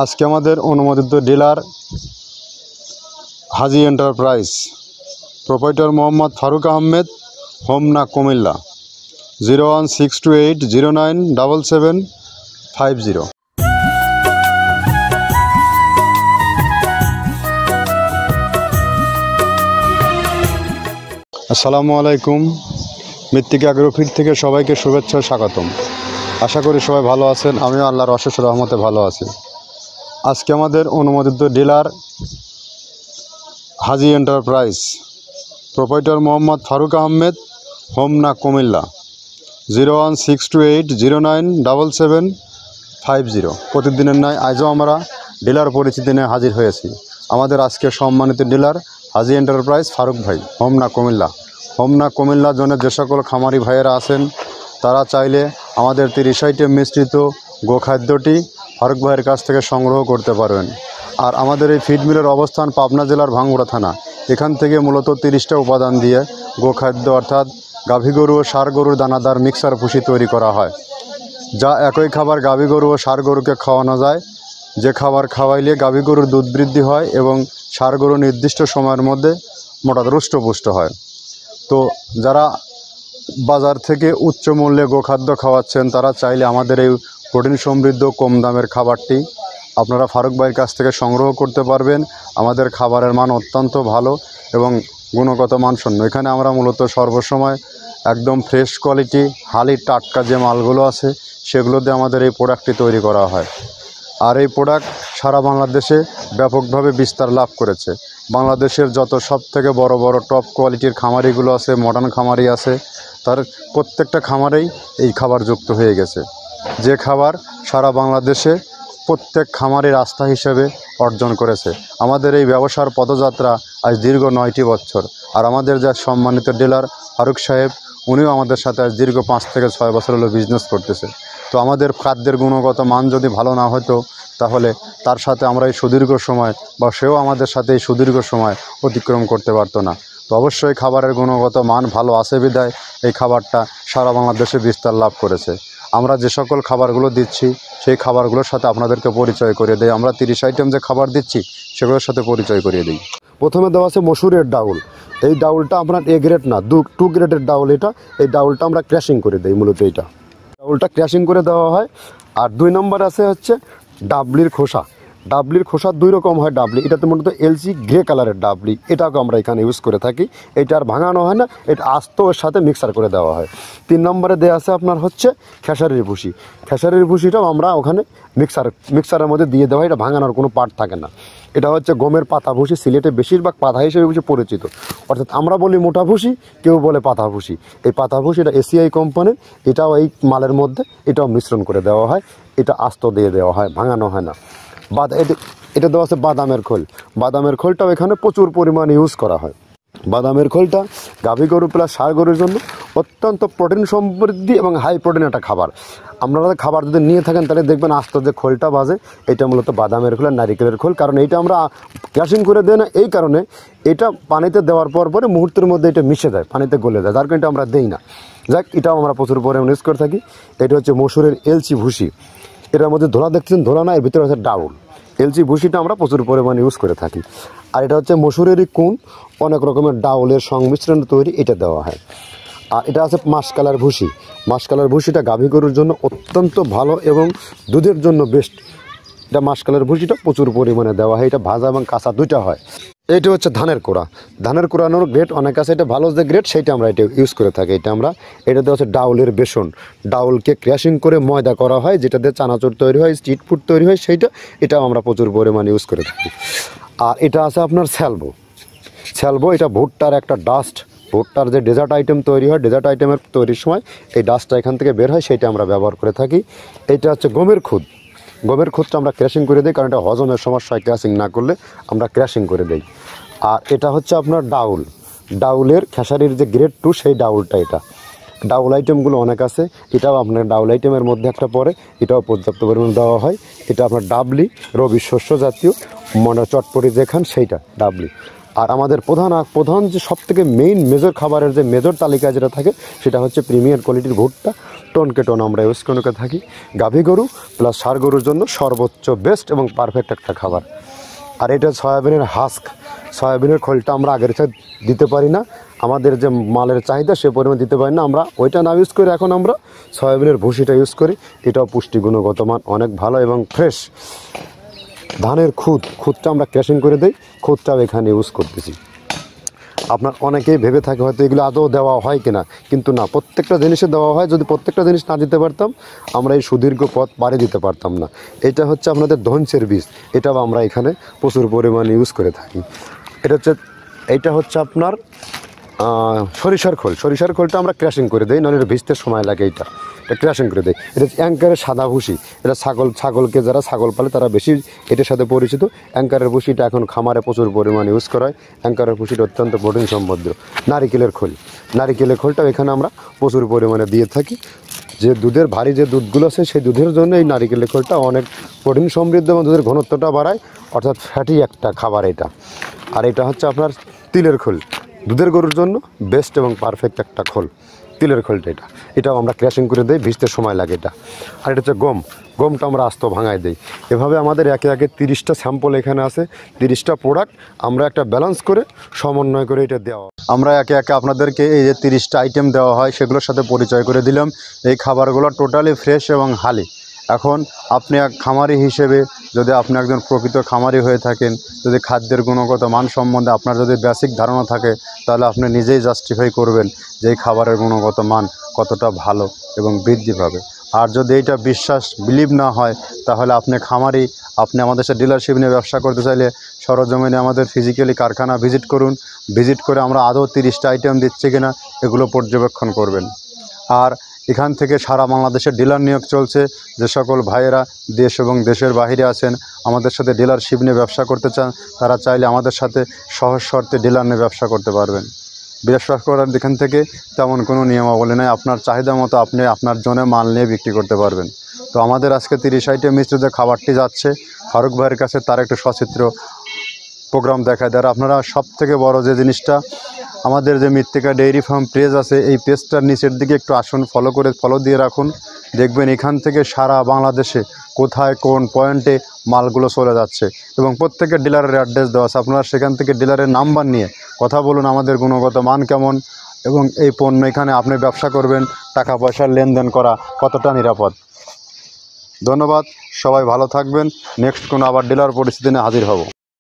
আজকে আমাদের অনুমোদিত ডিলার হাজি এন্টারপ্রাইজ, প্রোপাইটার মোহাম্মদ ফারুক আহমেদ, হোমনা কুমিল্লা, 01628097750। আসসালামু আলাইকুম। মৃত্তিকা অ্যাগ্রোফিট থেকে সবাইকে শুভেচ্ছা স্বাগতম। আশা করি সবাই ভালো আছেন, আমিও আল্লাহর অশেষ রহমতে ভালো আছি। আজকে আমাদের অনুমোদিত ডিলার হাজি এন্টারপ্রাইজ, প্রোপাইটার মোহাম্মদ ফারুক আহমেদ, হোমনা কুমিল্লা, 01628097750। প্রতিদিনের নয় আজও আমরা ডিলার পরিচিতি নিয়ে হাজির হয়েছি। আমাদের আজকে সম্মানিত ডিলার হাজি এন্টারপ্রাইজ ফারুক ভাই, হোমনা কুমিল্লা। হোমনা কুমিল্লা জোনে যে সকল খামারি ভাইয়েরা আছেন তারা চাইলে আমাদের 30 আইটেম মিশ্রিত গোখাদ্যটি ফারুক ভাইয়ের কাছ থেকে সংগ্রহ করতে পারবেন। আর আমাদের এই ফিড মিলের অবস্থান পাবনা জেলার ভাঙ্গুড়া থানা। এখান থেকে মূলত 30টা উপাদান দিয়ে গোখাদ্য অর্থাৎ গাভী গরু ও ষাঁড় গরুর দানাদার মিক্সার ভুসি তৈরি করা হয়, যা একই খাবার গাভী গরু ও ষাঁড় গরুকে খাওয়ানো যায়। যে খাবার খাওয়াইলে গাভী গরুর দুধ বৃদ্ধি হয় এবং ষাঁড় গরু নির্দিষ্ট সময়ের মধ্যে মোটা হৃষ্টপুষ্ট হয়। তো যারা বাজার থেকে উচ্চ মূল্যে গোখাদ্য খাওয়াচ্ছেন তারা চাইলে আমাদের এই প্রোটিন সমৃদ্ধ কম দামের খাবারটি আপনারা ফারুক ভাইয়ের কাছ থেকে সংগ্রহ করতে পারবেন। আমাদের খাবারের মান অত্যন্ত ভালো এবং গুণগত মানসম্পন্ন। এখানে আমরা মূলত সর্বসময় একদম ফ্রেশ কোয়ালিটি হালি টাটকা যে মালগুলো আছে সেগুলো দিয়ে আমাদের এই প্রোডাক্টটি তৈরি করা হয়। আর এই প্রোডাক্ট সারা বাংলাদেশে ব্যাপকভাবে বিস্তার লাভ করেছে। বাংলাদেশের যত সব থেকে বড় বড় টপ কোয়ালিটির খামারিগুলো আছে, মডার্ন খামারি আছে, তার প্রত্যেকটা খামারেই এই খাবার যুক্ত হয়ে গেছে। যে খাবার সারা বাংলাদেশে প্রত্যেক খামারের আস্থা হিসেবে অর্জন করেছে। আমাদের এই ব্যবসার পদযাত্রা আজ দীর্ঘ 9টি বছর। আর আমাদের যা সম্মানিত ডিলার ফারুক সাহেব, উনিও আমাদের সাথে আজ দীর্ঘ 5 থেকে 6 বছর হলো বিজনেস করতেছে। তো আমাদের খাদ্যের গুণগত মান যদি ভালো না হতো তাহলে তার সাথে আমরা এই সুদীর্ঘ সময় বা সেও আমাদের সাথে এই সুদীর্ঘ সময় অতিক্রম করতে পারতো না। তো অবশ্যই খাবারের গুণগত মান ভালো আছে বিধায় এই খাবারটা সারা বাংলাদেশে বিস্তার লাভ করেছে। আমরা যে সকল খাবারগুলো দিচ্ছি সেই খাবারগুলোর সাথে আপনাদেরকে পরিচয় করিয়ে দেই। আমরা 30 আইটেম যে খাবার দিচ্ছি সেগুলোর সাথে পরিচয় করিয়ে দিই। প্রথমে দেওয়া আছে মসুরের ডাউল। এই ডাউলটা আপনার এ গ্রেড না, 2 গ্রেডের ডাউল এটা। এই ডাউলটা আমরা ক্র্যাশিং করে দিই, মূলত এইটা ডাউলটা ক্র্যাশিং করে দেওয়া হয়। আর 2 নম্বর আছে হচ্ছে ডাবলির খোসা। ডাবলির খোসা 2 রকম হয় ডাবলি, এটাতে মূলত এলসি গ্রে কালারের ডাবলি, এটাকে আমরা এখানে ইউজ করে থাকি। এটা আর ভাঙানো হয় না, এটা আস্ত ওর সাথে মিক্সার করে দেওয়া হয়। 3 নম্বরে দেওয়া আছে আপনার হচ্ছে খেসারির ভুসি। খেসারির ভুসিটাও আমরা ওখানে মিক্সারের মধ্যে দিয়ে দেওয়া হয়, এটা ভাঙানোর কোনো পার্ট থাকে না। এটা হচ্ছে গমের পাতা ভুসি, সিলেটে বেশিরভাগ পাতা হিসেবে পরিচিত। অর্থাৎ আমরা বলি মোটা ভুসি, কেউ বলে পাতা ভুসি। এই পাতা ভুসি এটা এসিআই কোম্পানির, এটাও এই মালের মধ্যে এটাও মিশ্রণ করে দেওয়া হয়। এটা আস্ত দিয়ে দেওয়া হয়, ভাঙানো হয় না। এটা দেওয়া আছে বাদামের খোল। বাদামের খোলটাও এখানে প্রচুর পরিমাণে ইউজ করা হয়। বাদামের খোলটা গাভী গরু প্লাস ষাঁড় গরুর জন্য অত্যন্ত প্রোটিন সমৃদ্ধি এবং হাই প্রোটিন একটা খাবার। আপনারা খাবার যদি নিয়ে থাকেন তাহলে দেখবেন আস্ত যে খোলটা বাজে, এটা মূলত বাদামের খোল আর নারিকেলের খোল। কারণ এইটা আমরা ক্র্যাশিং করে দেয় না, এই কারণে এটা পানিতে দেওয়ার পরে মুহূর্তের মধ্যে এটা মিশে যায়, পানিতে গলে যায়, যার কারণে এটা আমরা দেই না। যাক, এটাও আমরা প্রচুর পরিমাণে ইউজ করে থাকি। এটা হচ্ছে মসুরের এলচি ভুসি। এটার মধ্যে ধোলা দেখছেন, ধোলা না, এর ভিতরে হচ্ছে ডাউল। এলচি ভুসিটা আমরা প্রচুর পরিমাণে ইউজ করে থাকি। আর এটা হচ্ছে মসুরেরই কুন, অনেক রকমের ডাউলের সংমিশ্রণ তৈরি, এটা দেওয়া হয়। আর এটা আছে মাসকালার ভুসি। মাসকালার ভুসিটা গাভী গরুর জন্য অত্যন্ত ভালো এবং দুধের জন্য বেস্ট। এটা মাসকালার ভুসিটা প্রচুর পরিমাণে দেওয়া হয়, এটা ভাজা এবং কাঁচা দুইটা হয়। এইটা হচ্ছে ধানের কোড়া। ধানের কোড়ানোর গ্রেড অনেক আছে, এটা ভালো যে গ্রেড সেইটা আমরা এটা ইউজ করে থাকি। এটাতে হচ্ছে ডাউলের বেসন। ডাউলকে ক্র্যাশিং করে ময়দা করা হয়, যেটা দিয়ে চানাচুর তৈরি হয়, স্ট্রিট ফুড তৈরি হয়, এটাও আমরা প্রচুর পরিমাণে ইউজ করে থাকি। আর এটা আছে আপনার স্যালবো। এটা ভুট্টার একটা ডাস্ট। ভুট্টার যে ডেজার্ট আইটেম তৈরি হয়, ডেজার্ট আইটেমের তৈরির সময় এই ডাস্টটা এখান থেকে বের হয়, সেইটা আমরা ব্যবহার করে থাকি। এটা হচ্ছে গমের খুদ। গমের খুদটা আমরা ক্র্যাশিং করে দিই, কারণ এটা হজমের সমস্যায় ক্র্যাশিং না করলে আমরা ক্র্যাশিং করে দিই। আর এটা হচ্ছে আপনার ডাউলের খেসারির যে গ্রেড 2 সেই ডাউলটা। এটা ডাউল আইটেমগুলো অনেক আছে, এটাও আপনার ডাউল আইটেমের মধ্যে একটা পড়ে, এটাও পর্যাপ্ত পরিমাণ দেওয়া হয়। এটা আপনার ডাবলি, রবি শস্য জাতীয়, চটপটি যেখান সেইটা ডাবলি। আর আমাদের প্রধান যে সবথেকে মেইন মেজর খাবারের যে মেজর তালিকায় যেটা থাকে সেটা হচ্ছে প্রিমিয়ার কোয়ালিটির ভুট্টা। টনকে টন আমরা ইউজ করে থাকি গাভী গরু প্লাস ষাঁড় গরুর জন্য সর্বোচ্চ বেস্ট এবং পারফেক্ট একটা খাবার। আর এটা সয়াবিনের হাস্ক, সয়াবিনের খোলটা আমরা আগের সাথে দিতে পারি না, আমাদের যে মালের চাহিদা সে পরিমাণ দিতে পারি না, আমরা ওইটা না ইউজ করি, এখন আমরা সয়াবিনের ভুসিটা ইউজ করি। এটাও পুষ্টি গুণগত মান অনেক ভালো এবং ফ্রেশ। ধানের খুদটা আমরা ক্যাশিং করে দিই, খুদটাও এখানে ইউজ করতেছি। আপনার অনেকেই ভেবে থাকে হয়তো এগুলো আদৌ দেওয়া হয় কিনা, কিন্তু না, প্রত্যেকটা জিনিসে দেওয়া হয়। যদি প্রত্যেকটা জিনিস না দিতে পারতাম আমরা এই সুদীর্ঘ পথ পাড়ি দিতে পারতাম না। এটা হচ্ছে আপনাদের ধনসের বীজ, এটাও আমরা এখানে প্রচুর পরিমাণে ইউজ করে থাকি। এইটা হচ্ছে আপনার সরিষার খোলটা আমরা ক্র্যাশিং করে দিই, নাহলে এটা ভিজতে সময় লাগে। এটা ক্র্যাশিং করে দেয়। এটা অ্যাঙ্কারের সাদা ভুসি, এটা ছাগলকে যারা ছাগল পালে তারা বেশি এটার সাথে পরিচিত। অ্যাঙ্কারের ভুসিটা এখন খামারে প্রচুর পরিমাণে ইউজ করা হয়। অ্যাঙ্কারের ভুসিটা অত্যন্ত প্রোটিন সমৃদ্ধ। নারিকেলের খোলটাও এখানে আমরা প্রচুর পরিমাণে দিয়ে থাকি। যে দুধের ভারী যে দুধগুলো আছে সেই দুধের জন্য এই নারিকেলের খোলটা অনেক প্রোটিন সমৃদ্ধ এবং দুধের ঘনত্বটা বাড়ায়, অর্থাৎ ফ্যাটি একটা খাবার এটা। আর এটা হচ্ছে আপনার তিলের খোল, দুধের গরুর জন্য বেস্ট এবং পারফেক্ট একটা খোল, তিলের খোলটা। এটাও আমরা ক্র্যাশিং করে দিই, ভিজতে সময় লাগে এটা। আর এটা হচ্ছে গমটা আমরা আস্ত ভাঙায় দিই। এভাবে আমাদের একে 30টা স্যাম্পল এখানে আছে, 30টা প্রোডাক্ট আমরা একটা ব্যালেন্স করে সমন্বয় করে এটা দেওয়া। আমরা একে আপনাদেরকে এই যে 30টা আইটেম দেওয়া হয় সেগুলোর সাথে পরিচয় করে দিলাম। এই খাবারগুলো টোটালি ফ্রেশ এবং হালি। এখন আপনি এক খামারি হিসেবে, যদি আপনি একজন প্রকৃত খামারি হয়ে থাকেন, যদি খাদ্যের গুণগত মান সম্বন্ধে আপনার যদি বেসিক ধারণা থাকে, তাহলে আপনি নিজেই জাস্টিফাই করবেন যে এই খাবারের গুণগত মান কতটা ভালো এবং বৃদ্ধি পাবে। আর যদি এইটা বিলিভ না হয়, তাহলে আপনি খামারি, আপনি আমাদের সাথে ডিলারশিপ নিয়ে ব্যবসা করতে চাইলে সরজমিনে আমাদের ফিজিক্যালি কারখানা ভিজিট করুন। ভিজিট করে আমরা আদৌ 30টা আইটেম দিচ্ছি কিনা এগুলো পর্যবেক্ষণ করবেন। আর এখান থেকে সারা বাংলাদেশের ডিলার নিয়োগ চলছে। যে সকল ভাইয়েরা দেশ এবং দেশের বাইরে আছেন, আমাদের সাথে ডিলারশিপ নিয়ে ব্যবসা করতে চান, তারা চাইলে আমাদের সাথে সহজ শর্তে ডিলার নিয়ে ব্যবসা করতে পারবেন। ব্যবসা করার এখান থেকে তেমন কোনো নিয়মাবলী নেই, আপনার চাহিদা মতো আপনি আপনার জন্য মাল নিয়ে বিক্রি করতে পারবেন। তো আমাদের আজকে 30 আইটেম মিশ্রিত যে খাবারটি যাচ্ছে ফারুক ভাইয়ের কাছে, তার একটু সচিত্র প্রোগ্রাম দেখায় দেয়। আপনারা সবথেকে বড় যে জিনিসটা, আমাদের যে মৃত্তিকা ডেইরি ফার্ম পেজ আছে, এই পেজটার নিচের দিকে একটু আসুন, ফলো দিয়ে রাখুন। দেখবেন এখান থেকে সারা বাংলাদেশে কোথায় কোন পয়েন্টে মালগুলো চলে যাচ্ছে এবং প্রত্যেকের ডিলারের অ্যাড্রেস দেওয়া আছে। আপনারা সেখান থেকে ডিলারের নাম্বার নিয়ে কথা বলুন, আমাদের গুণগত মান কেমন এবং এই পণ্য এখানে আপনি ব্যবসা করবেন, টাকা পয়সার লেনদেন করা কতটা নিরাপদ। ধন্যবাদ, সবাই ভালো থাকবেন। নেক্সট কোনো আবার ডিলার পরিস্থিতি নিয়ে হাজির হব।